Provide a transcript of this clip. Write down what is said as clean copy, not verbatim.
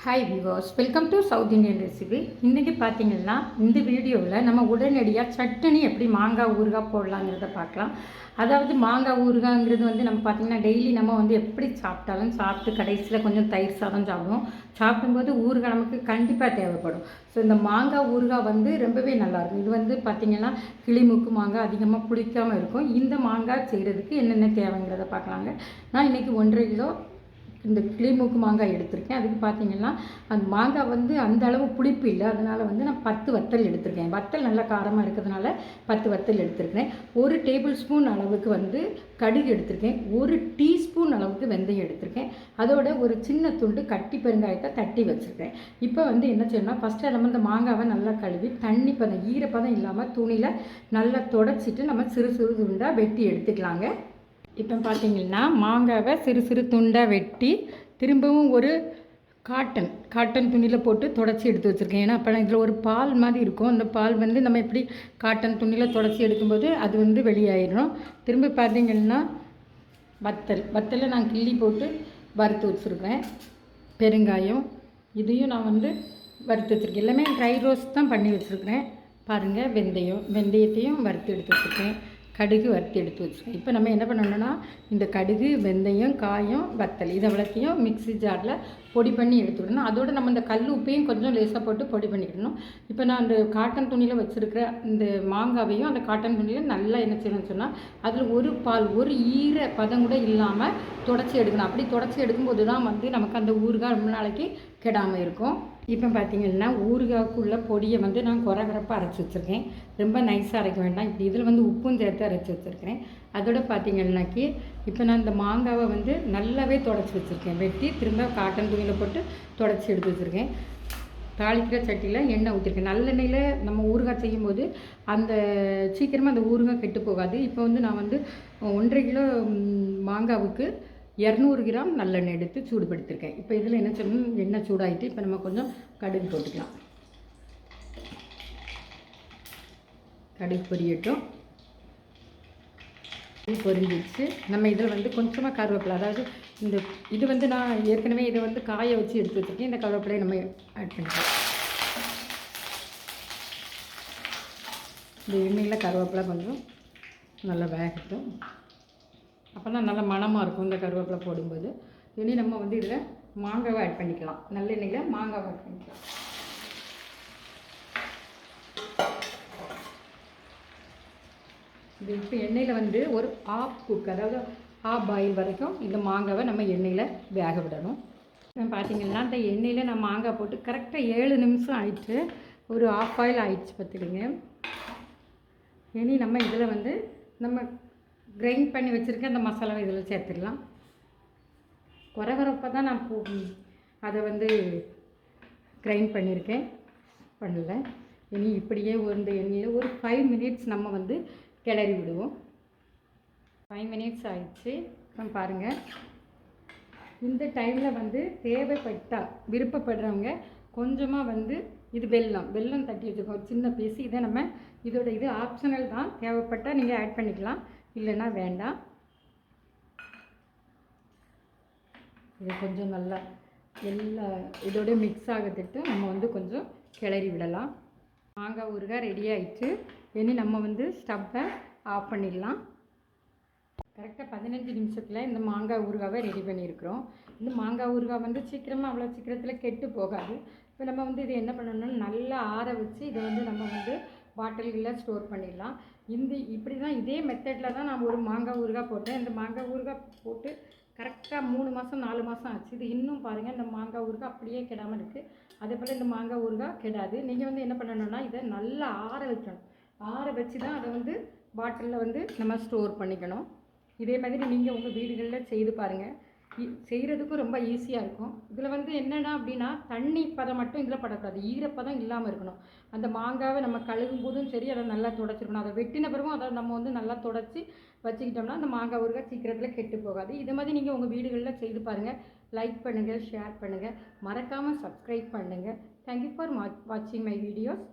Hi Vilas, welcome to south Indian recipe. இன்றைக்கி பார்த்தீங்கன்னா இந்த வீடியோவில் நம்ம உடனடியாக சட்னி எப்படி மாங்காய் ஊறுகாய் போடலாங்கிறத பார்க்கலாம். அதாவது மாங்காய் ஊறுகாய்ங்கிறது வந்து நம்ம பார்த்திங்கன்னா டெய்லி நம்ம வந்து எப்படி சாப்பிட்டாலும் சாப்பிட்டு கடைசியில் கொஞ்சம் தயிர் சாதம் சாப்பிடுவோம். சாப்பிடும்போது ஊறுகாய் நமக்கு கண்டிப்பாக தேவைப்படும். ஸோ இந்த மாங்காய் ஊறுகாய் வந்து ரொம்பவே நல்லாயிருக்கும். இது வந்து பார்த்திங்கன்னா கிளிமுக்கு மாங்காய் அதிகமாக புளிக்காமல் இருக்கும். இந்த மாங்காய் செய்கிறதுக்கு என்னென்ன தேவைங்கிறத பார்க்கலாங்க. நான் இன்றைக்கி 1.5 கிலோ இந்த கிளிமூக்கு மாங்காய் எடுத்திருக்கேன். அதுக்கு பார்த்தீங்கன்னா அந்த மாங்காய் வந்து அந்த அளவு புளிப்பு இல்லை, அதனால் வந்து நான் 10 வத்தல் எடுத்திருக்கேன். வத்தல் நல்லா காரமாக இருக்கிறதுனால 10 வத்தல் எடுத்திருக்கேன். 1 டேபிள் ஸ்பூன் அளவுக்கு வந்து கடுகு எடுத்திருக்கேன். 1 டீஸ்பூன் அளவுக்கு வெந்தயம் எடுத்திருக்கேன். அதோட ஒரு சின்ன துண்டு கட்டி பெருங்காயத்தை தட்டி வச்சுருக்கேன். இப்போ வந்து என்ன செய்யணும்னா ஃபஸ்ட்டு நம்ம இந்த மாங்காவை நல்லா கழுவி தண்ணி பதம் ஈரப்பதம் இல்லாமல் துணியில் நல்லா தொடச்சிட்டு நம்ம சிறு சிறு துண்டாக வெட்டி எடுத்துக்கலாங்க. இப்போ பார்த்தீங்கன்னா மாங்காவை சிறு சிறு துண்டாக வெட்டி திரும்பவும் ஒரு காட்டன் துணியில் போட்டு தொடச்சி எடுத்து வச்சுருக்கேன். ஏன்னா அப்போ இதில் ஒரு பால் மாதிரி இருக்கும். அந்த பால் வந்து நம்ம எப்படி காட்டன் துணியில் தொடச்சி எடுக்கும்போது அது வந்து வெளியாயிடும். திரும்ப பார்த்தீங்கன்னா வத்தலை நான் கிள்ளி போட்டு வறுத்து வச்சுருக்கேன். பெருங்காயம் இதையும் நான் வந்து வறுத்து வச்சுருக்கேன். எல்லாமே ட்ரை ரோஸ்ட் தான் பண்ணி வச்சுருக்கிறேன். பாருங்கள், வெந்தயத்தையும் வறுத்து எடுத்து வச்சுருக்கேன். கடுகு வறுத்து எடுத்து வச்சுருக்கேன். இப்போ நம்ம என்ன பண்ணணும்னா இந்த கடுகு, வெந்தயம், காயம், வத்தல் இதை அவ்வளோத்தையும் மிக்ஸி ஜாரில் பொடி பண்ணி எடுத்துக்கிடணும். அதோடு நம்ம இந்த கல் உப்பையும் கொஞ்சம் லேசாக போட்டு பொடி பண்ணிக்கிடணும். இப்போ நான் அந்த காட்டன் துணியில் வச்சுருக்கிற இந்த மாங்காவையும் அந்த காட்டன் துணியில் நல்லா என்ன செய்யணும்னு சொன்னால் அதில் ஒரு ஈர பதம் கூட இல்லாமல் தொடச்சி எடுக்கணும். அப்படி தொடச்சி எடுக்கும்போது தான் வந்து நமக்கு அந்த ஊறுகாய் ரொம்ப நாளைக்கு கெடாமல் இருக்கும். இப்போ பார்த்தீங்கன்னா ஊறுகாய்க்குள்ள பொடியை வந்து நான் குறகுறப்பாக அரைச்சி வச்சுருக்கேன். ரொம்ப நைஸாக அரைக்க வேண்டாம். இப்படி இதில் வந்து உப்பும் சேர்த்து அரைச்சி வச்சுருக்கிறேன். அதோட பார்த்தீங்கன்னாக்கி இப்போ நான் இந்த மாங்காவை வந்து நல்லாவே தொடச்சி வச்சுருக்கேன். வெட்டி திரும்ப காட்டன் துணியில் போட்டு தொடச்சி எடுத்து வச்சுருக்கேன். தாளிக்கிற சட்டியில் எண்ணெய் ஊற்றிருக்கேன். நல்லெண்ணெயில் நம்ம ஊறுகாய் செய்யும்போது அந்த சீக்கிரமாக அந்த ஊறுகாய் கெட்டு போகாது. இப்போ வந்து நான் வந்து 1.5 கிலோ மாங்காவுக்கு 200 கிராம் நல்லெண்ணெய் எடுத்து சூடுபடுத்திருக்கேன். இப்போ இதில் என்ன சொல்லணும், எண்ணெய் சூடாகிட்டு இப்போ நம்ம கொஞ்சம் கடுகு போட்டுக்கலாம். கடுகு பொரியட்டும். பொரிஞ்சிடுச்சு. நம்ம இதில் வந்து கொஞ்சமாக கருவேப்பிலை, அதாவது இது வந்து நான் ஏற்கனவே இதை வந்து காய வச்சு எடுத்து வச்சுருக்கேன். இந்த கருவேப்பிலையை நம்ம ஆட் பண்ணிக்கலாம். இந்த எண்ணெயில் கருவேப்பிலை கொஞ்சம் நல்லா வேகட்டும். அப்போ தான் நல்லா மணமாக இருக்கும் இந்த கருவேப்பிலை போடும்போது. இனி நம்ம வந்து இதில் மாங்காவை ஆட் பண்ணிக்கலாம். நல்லெண்ணெயில் மாங்காவை ஆட் பண்ணிக்கலாம். இது இப்போ எண்ணெயில் வந்து ஒரு ஆஃப் குக், அதாவது ஆஃப் பாயில் வரைக்கும் இந்த மாங்காவை நம்ம எண்ணெயில் வேக விடணும். பார்த்திங்கன்னா இந்த எண்ணெயில் நான் மாங்காய் போட்டு கரெக்டாக 7 நிமிஷம் ஆயிடுச்சு. ஒரு ஆஃப் பாயில் ஆயிடுச்சு பார்த்துடுங்க. இனி நம்ம இதில் வந்து நம்ம கிரைண்ட் பண்ணி வச்சுருக்கேன் அந்த மசாலாவை இதில் சேர்த்துடலாம். குறகுறப்பாக தான் நான் அதை வந்து கிரைண்ட் பண்ணியிருக்கேன், பண்ணல. இனி இப்படியே இந்த எண்ணெயில் ஒரு 5 மினிட்ஸ் நம்ம வந்து கிளறி விடுவோம். 5 மினிட்ஸ் ஆயிடுச்சு. அப்புறம் பாருங்கள், இந்த டைமில் வந்து தேவைப்பட்டால் விருப்பப்படுறவங்க கொஞ்சமாக வந்து இது வெல்லம் தட்டி வச்சுருக்கோம், ஒரு சின்ன பீஸ். இதை நம்ம இது ஆப்ஷனல் தான், தேவைப்பட்டால் நீங்கள் ஆட் பண்ணிக்கலாம், இல்லைன்னா வேண்டாம். இது கொஞ்சம் நல்லா எல்லா இதோட மிக்ஸ் ஆகிறதுட்டு நம்ம வந்து கொஞ்சம் கிளறி விடலாம். மாங்காய் ஊறுகாய் ரெடி ஆகிடுச்சு. இனி நம்ம வந்து ஸ்டவ்வை ஆஃப் பண்ணிடலாம். கரெக்டாக 15 நிமிஷத்தில் இந்த மாங்காய் ஊறுகாவை ரெடி பண்ணியிருக்கிறோம். இந்த மாங்காய் ஊறுகாய் வந்து அவ்வளோ சீக்கிரத்தில் கெட்டு போகாது. இப்போ நம்ம வந்து இது என்ன பண்ணணும்னா நல்லா ஆற வச்சு இதை வந்து நம்ம வந்து பாட்டில்களில் ஸ்டோர் பண்ணிடலாம். இப்படி தான் இதே மெத்தடில் தான் நான் ஒரு மாங்காய் ஊறுகாய் போட்டேன். இந்த மாங்காய் ஊறுகாய் போட்டு கரெக்டாக 3 மாதம் 4 மாதம் ஆச்சு. இது இன்னும் பாருங்கள், இந்த மாங்காய் ஊறுகாய் அப்படியே கெடாமல் இருக்குது. அதே போல் இந்த மாங்காய் ஊறுகாய் கெடாது. நீங்கள் வந்து என்ன பண்ணணும்னா இதை நல்லா ஆற வைக்கணும். ஆற வச்சு தான் அதை வந்து பாட்டிலில் வந்து நம்ம ஸ்டோர் பண்ணிக்கணும். இதே மாதிரி நீங்கள் உங்கள் வீடுகளில் செய்து பாருங்கள். செய்கிறதுக்கும் ரொம்ப ஈஸியாக இருக்கும். இதில் வந்து என்னென்னா அப்படின்னா தண்ணி பதம் மட்டும் இதில் படக்கூடாது, ஈரப்பதம் இல்லாமல் இருக்கணும். அந்த மாங்காவை நம்ம கழுகும் போதும் சரி அதை நல்லா தொடச்சிருக்கணும். அதை வெட்டின பிறகும் அதை நம்ம வந்து நல்லா தொடச்சி வச்சுக்கிட்டோம்னா அந்த மாங்காய் ஊறுகாய் சீக்கிரத்தில் கெட்டு போகாது. இது மாதிரி நீங்கள் உங்கள் வீடுகளில் செய்து பாருங்கள். லைக் பண்ணுங்கள், ஷேர் பண்ணுங்கள், மறக்காமல் சப்ஸ்கிரைப் பண்ணுங்கள். தேங்க்யூ ஃபார் வாட்சிங் மை வீடியோஸ்.